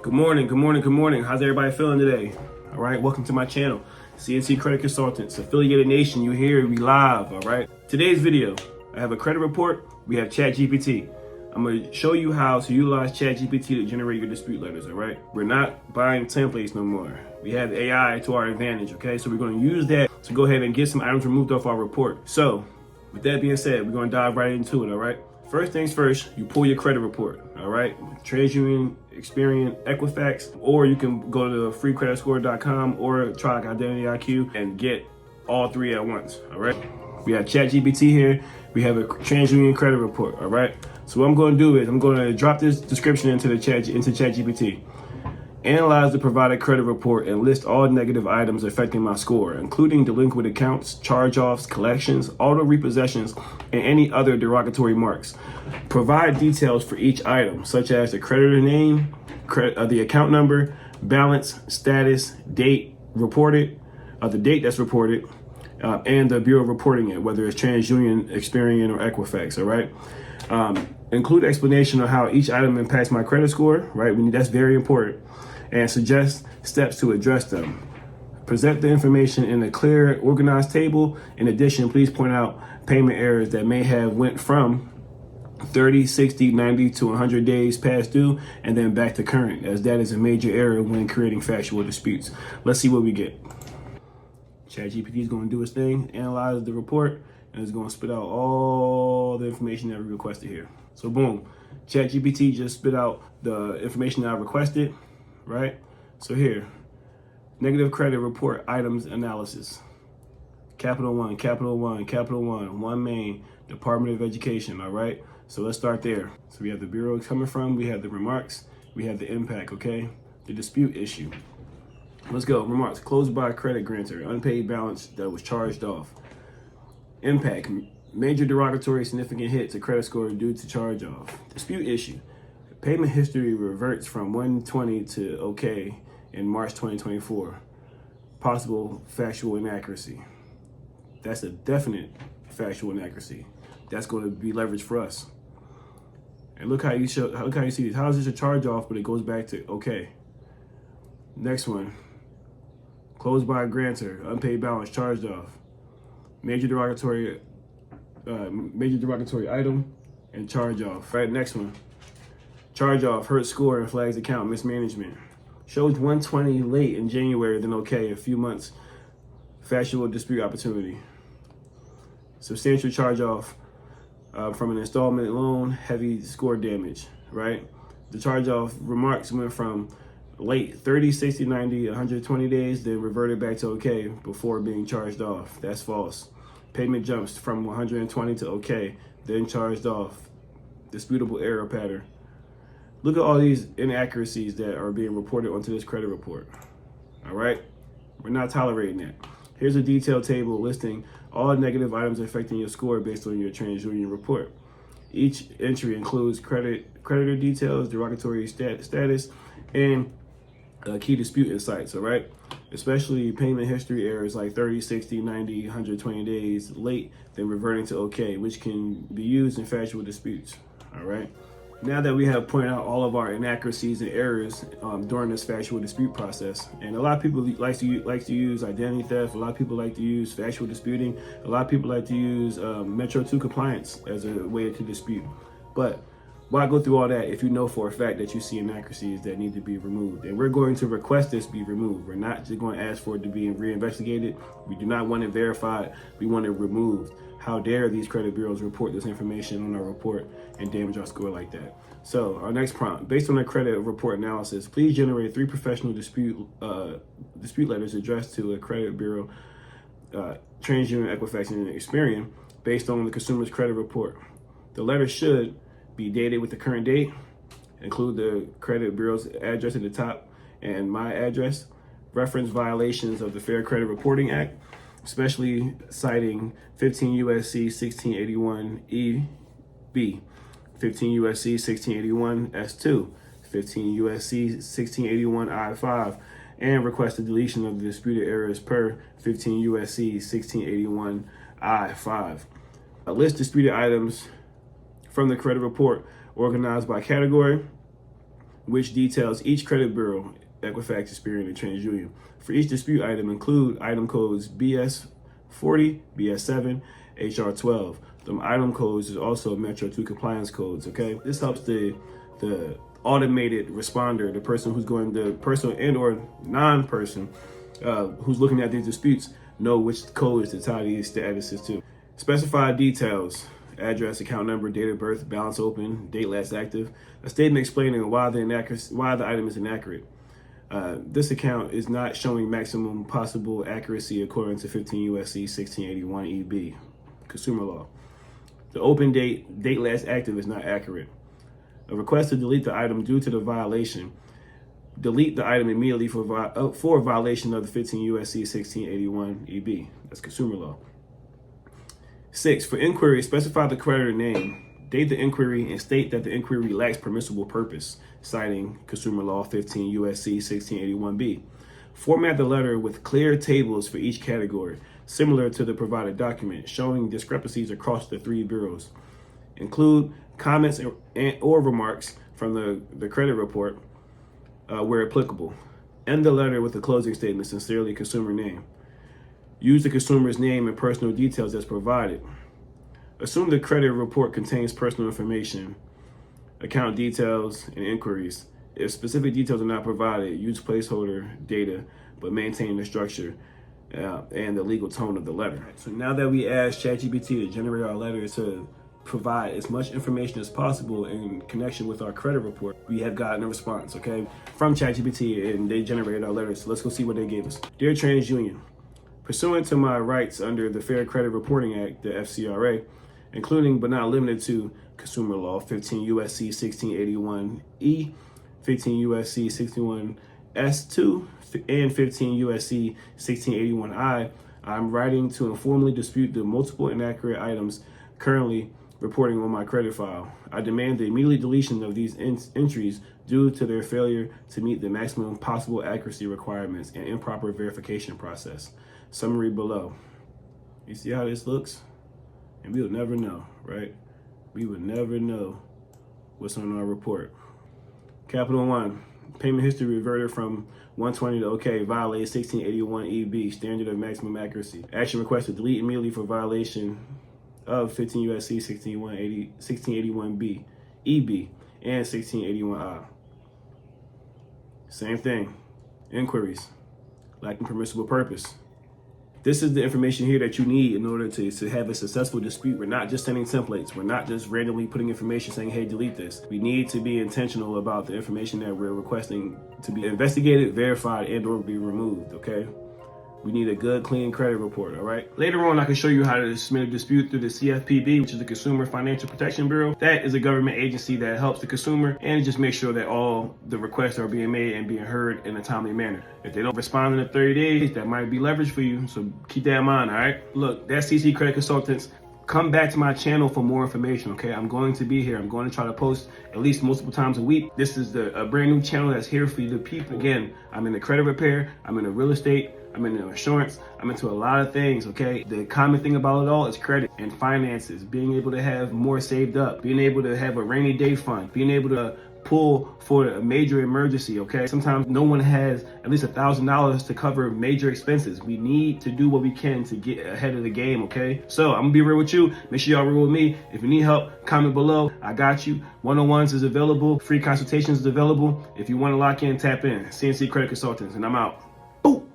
Good morning, good morning, good morning. How's everybody feeling today? All right, welcome to my channel, CNC Credit Consultants, affiliated nation. You hear we live, all right? Today's video, I have a credit report. We have ChatGPT. I'm gonna show you how to utilize ChatGPT to generate your dispute letters, all right? We're not buying templates no more. We have AI to our advantage, okay? So we're gonna use that to go ahead and get some items removed off our report. So with that being said, we're gonna dive right into it, all right? First things first, you pull your credit report, all right? TransUnion, Experian, Equifax, or you can go to freecreditscore.com or try like Identity IQ and get all three at once, all right? We have ChatGPT here. We have a TransUnion credit report, all right? So what I'm going to do is I'm going to drop this description into ChatGPT. Analyze the provided credit report and list all negative items affecting my score, including delinquent accounts, charge-offs, collections, auto repossessions, and any other derogatory marks. Provide details for each item, such as the creditor name, the account number, balance, status, date reported, the date that's reported, and the bureau reporting it, whether it's TransUnion, Experian, or Equifax, all right? Include explanation on how each item impacts my credit score, right? That's very important. And suggest steps to address them. Present the information in a clear, organized table. In addition, please point out payment errors that may have went from 30, 60, 90 to 100 days past due and then back to current, as that is a major error when creating factual disputes. Let's see what we get. ChatGPT is going to do its thing, analyze the report, and it's going to spit out all the information that we requested here. So boom, ChatGPT just spit out the information that I requested, right? So here, negative credit report items analysis. Capital One, Capital One, Capital One main, Department of Education, all right? So let's start there. So we have the bureau it's coming from, we have the remarks, we have the impact, okay? The dispute issue. Let's go, remarks, closed by credit grantor, unpaid balance that was charged off. Impact, major derogatory significant hit to credit score due to charge off. Dispute issue, payment history reverts from 120 to okay in March 2024. Possible factual inaccuracy. That's a definite factual inaccuracy. That's going to be leverage for us. And look how you see this. How is this a charge off, but it goes back to okay. Next one. Closed by a grantor, unpaid balance charged off. Major derogatory item and charge off. Right, next one. Charge off, hurt score and flags account mismanagement. Shows 120 late in January, then okay, a few months. Factual dispute opportunity. Substantial charge off from an installment loan, heavy score damage, right? The charge off remarks went from late 30, 60, 90, 120 days, then reverted back to okay before being charged off. That's false. Payment jumps from 120 to okay, then charged off. Disputable error pattern. Look at all these inaccuracies that are being reported onto this credit report. All right, we're not tolerating that. Here's a detailed table listing all negative items affecting your score based on your TransUnion report. Each entry includes creditor details, derogatory status, and key dispute insights, all right? Especially payment history errors like 30, 60, 90, 120 days late, then reverting to okay, which can be used in factual disputes, all right? Now that we have pointed out all of our inaccuracies and errors during this factual dispute process, and a lot of people like to use identity theft, a lot of people like to use factual disputing, a lot of people like to use Metro 2 compliance as a way to dispute. But why go through all that if you know for a fact that you see inaccuracies that need to be removed? And we're going to request this be removed. We're not just going to ask for it to be reinvestigated. We do not want it verified. We want it removed. How dare these credit bureaus report this information on our report and damage our score like that? So our next prompt, based on the credit report analysis, please generate 3 professional dispute letters addressed to a credit bureau, TransUnion, Equifax, and Experian based on the consumer's credit report. The letter should be dated with the current date, include the credit bureau's address at the top and my address, reference violations of the Fair Credit Reporting Act, especially citing 15 USC 1681 EB, 15 USC 1681 S2, 15 USC 1681 I5, and request the deletion of the disputed errors per 15 USC 1681 I5. List disputed items from the credit report organized by category, which details each credit bureau, Equifax, Experian, and TransUnion. For each dispute item, include item codes BS40, BS7, HR12. The item codes is also Metro 2 compliance codes, okay? This helps the automated responder, the person and or non-person who's looking at these disputes, know which codes to tie these statuses to. Specify details: address, account number, date of birth, balance open, date last active. A statement explaining why the item is inaccurate. This account is not showing maximum possible accuracy according to 15 U.S.C. 1681 EB, consumer law. The open date last active is not accurate. A request to delete the item due to the violation. Delete the item immediately for violation of the 15 U.S.C. 1681 EB. That's consumer law. 6. For inquiry, specify the creditor name, date the inquiry, and state that the inquiry lacks permissible purpose, citing consumer law 15 U.S.C. 1681b. Format the letter with clear tables for each category, similar to the provided document, showing discrepancies across the three bureaus. Include comments or remarks from the credit report where applicable. End the letter with a closing statement, sincerely, consumer name. Use the consumer's name and personal details as provided. Assume the credit report contains personal information, account details, and inquiries. If specific details are not provided, use placeholder data, but maintain the structure and the legal tone of the letter. So now that we asked ChatGPT to generate our letter to provide as much information as possible in connection with our credit report, we have gotten a response, okay, from ChatGPT, and they generated our letter. So let's go see what they gave us. Dear TransUnion, pursuant to my rights under the Fair Credit Reporting Act, the FCRA, including but not limited to consumer law 15 U.S.C. 1681E, 15 U.S.C. 61S2, and 15 U.S.C. 1681I, I'm writing to informally dispute the multiple inaccurate items currently reporting on my credit file. I demand the immediate deletion of these entries due to their failure to meet the maximum possible accuracy requirements and improper verification process. Summary below. You see how this looks? And we will never know, right? We would never know what's on our report. Capital 1, payment history reverted from 120 to okay, violated 1681 EB, standard of maximum accuracy. Action request to delete immediately for violation of 15 U.S.C. 1681B, EB, and 1681I. Same thing. Inquiries, lacking permissible purpose. This is the information here that you need in order to have a successful dispute. We're not just sending templates. We're not just randomly putting information saying, hey, delete this. We need to be intentional about the information that we're requesting to be investigated, verified, and or be removed, okay? We need a good, clean credit report, all right? Later on, I can show you how to submit a dispute through the CFPB, which is the Consumer Financial Protection Bureau. That is a government agency that helps the consumer and just makes sure that all the requests are being made and being heard in a timely manner. If they don't respond in the 30 days, that might be leverage for you, so keep that in mind, all right? Look, that's CC Credit Consultants. Come back to my channel for more information, okay? I'm going to be here. I'm going to try to post at least multiple times a week. This is a brand new channel that's here for you, the people. Again, I'm in the credit repair, I'm in the real estate, I'm into insurance, I'm into a lot of things, okay? The common thing about it all is credit and finances, being able to have more saved up, being able to have a rainy day fund, being able to pull for a major emergency, okay? Sometimes no one has at least $1,000 to cover major expenses. We need to do what we can to get ahead of the game, okay? So I'm gonna be real with you. Make sure y'all real with me. If you need help, comment below. I got you. One-on-ones is available. Free consultations is available. If you wanna lock in, tap in. CNC Credit Consultants, and I'm out. Boom.